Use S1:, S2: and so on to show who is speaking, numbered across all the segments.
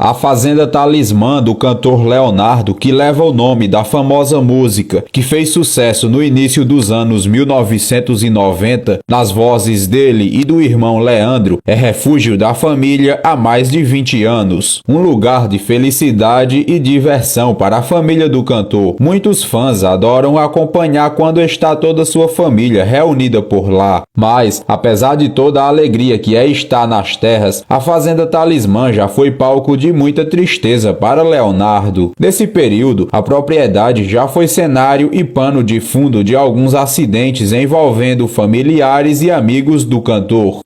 S1: A Fazenda Talismã, do cantor Leonardo, que leva o nome da famosa música que fez sucesso no início dos anos 1990, nas vozes dele e do irmão Leandro, é refúgio da família há mais de 20 anos. Um lugar de felicidade e diversão para a família do cantor. Muitos fãs adoram acompanhar quando está toda sua família reunida por lá. Mas, apesar de toda a alegria que é estar nas terras, a Fazenda Talismã já foi palco de muita tristeza para Leonardo. Nesse período, a propriedade já foi cenário e pano de fundo de alguns acidentes envolvendo familiares e amigos do cantor.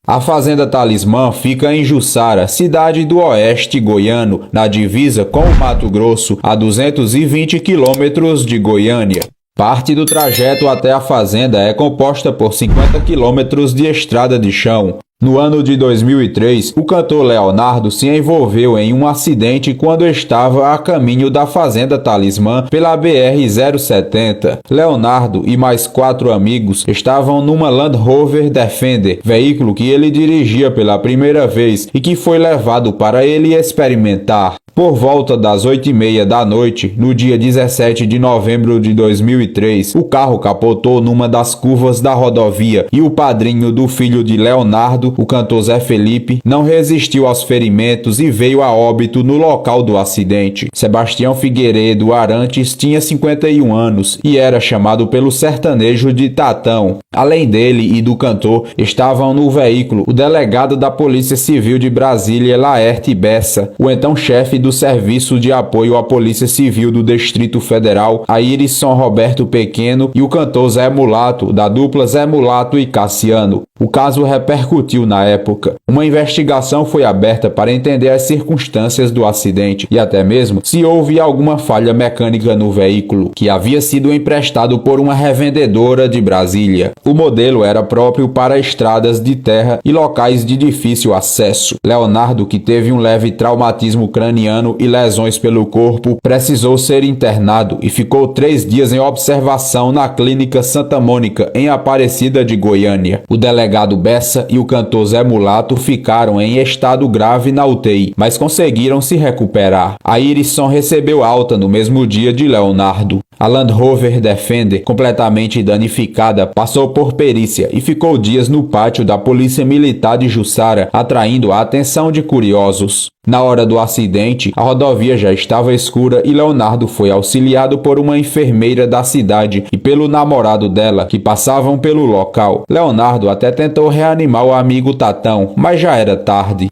S1: A Fazenda Talismã fica em Jussara, cidade do oeste goiano, na divisa com o Mato Grosso, a 220 quilômetros de Goiânia. Parte do trajeto até a fazenda é composta por 50 quilômetros de estrada de chão. No ano de 2003, o cantor Leonardo se envolveu em um acidente quando estava a caminho da Fazenda Talismã pela BR-070. Leonardo e mais 4 amigos estavam numa Land Rover Defender, veículo que ele dirigia pela primeira vez e que foi levado para ele experimentar. Por volta das 8h30 da noite, no dia 17 de novembro de 2003, o carro capotou numa das curvas da rodovia e o padrinho do filho de Leonardo, o cantor Zé Felipe, não resistiu aos ferimentos e veio a óbito no local do acidente. Sebastião Figueiredo Arantes tinha 51 anos e era chamado pelo sertanejo de Tatão. Além dele e do cantor, estavam no veículo o delegado da Polícia Civil de Brasília, Laerte Bessa, o então chefe do Serviço de Apoio à Polícia Civil do Distrito Federal, Ayrison Roberto Pequeno, e o cantor Zé Mulato, da dupla Zé Mulato e Cassiano. O caso repercutiu na época. Uma investigação foi aberta para entender as circunstâncias do acidente e até mesmo se houve alguma falha mecânica no veículo, que havia sido emprestado por uma revendedora de Brasília. O modelo era próprio para estradas de terra e locais de difícil acesso. Leonardo, que teve um leve traumatismo craniano e lesões pelo corpo, precisou ser internado e ficou 3 dias em observação na Clínica Santa Mônica, em Aparecida de Goiânia. O delegado Bessa e o cantor Zé Mulato ficaram em estado grave na UTI, mas conseguiram se recuperar. A Ayrison recebeu alta no mesmo dia de Leonardo. A Land Rover Defender, completamente danificada, passou por perícia e ficou dias no pátio da Polícia Militar de Jussara, atraindo a atenção de curiosos. Na hora do acidente, a rodovia já estava escura e Leonardo foi auxiliado por uma enfermeira da cidade e pelo namorado dela, que passavam pelo local. Leonardo até tentou reanimar o amigo Tatão, mas já era tarde.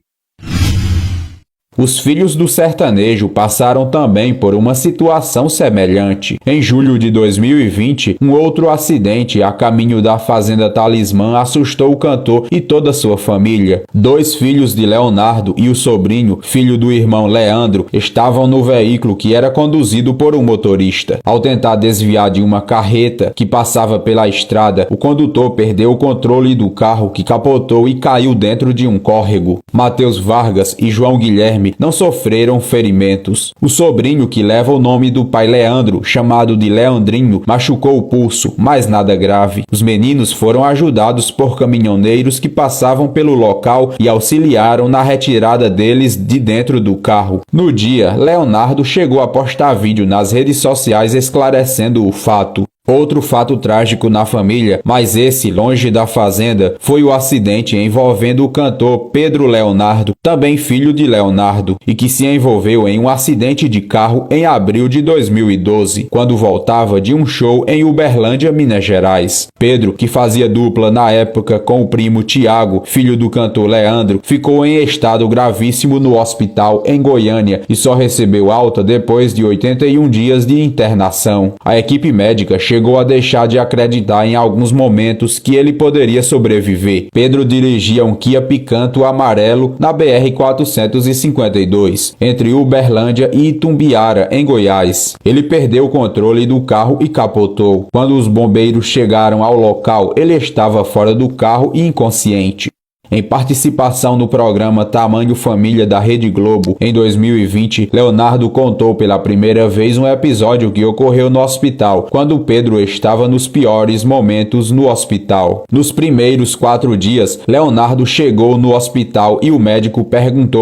S1: Os filhos do sertanejo passaram também por uma situação semelhante. Em julho de 2020, um outro acidente a caminho da Fazenda Talismã assustou o cantor e toda sua família. 2 filhos de Leonardo e o sobrinho, filho do irmão Leandro, estavam no veículo que era conduzido por um motorista. Ao tentar desviar de uma carreta que passava pela estrada, o condutor perdeu o controle do carro, que capotou e caiu dentro de um córrego. Matheus Vargas e João Guilherme não sofreram ferimentos. O sobrinho, que leva o nome do pai Leandro, chamado de Leandrinho, machucou o pulso, mas nada grave. Os meninos foram ajudados por caminhoneiros que passavam pelo local e auxiliaram na retirada deles de dentro do carro. No dia, Leonardo chegou a postar vídeo nas redes sociais esclarecendo o fato. Outro fato trágico na família, mas esse longe da fazenda, foi o acidente envolvendo o cantor Pedro Leonardo, também filho de Leonardo, e que se envolveu em um acidente de carro em abril de 2012, quando voltava de um show em Uberlândia, Minas Gerais. Pedro, que fazia dupla na época com o primo Tiago, filho do cantor Leandro, ficou em estado gravíssimo no hospital em Goiânia e só recebeu alta depois de 81 dias de internação. A equipe médica chegou a deixar de acreditar em alguns momentos que ele poderia sobreviver. Pedro dirigia um Kia Picanto amarelo na BR-452, entre Uberlândia e Itumbiara, em Goiás. Ele perdeu o controle do carro e capotou. Quando os bombeiros chegaram ao local, ele estava fora do carro e inconsciente. Em participação no programa Tamanho Família da Rede Globo, em 2020, Leonardo contou pela primeira vez um episódio que ocorreu no hospital, quando Pedro estava nos piores momentos no hospital. Nos primeiros 4 dias, Leonardo chegou no hospital e o médico perguntou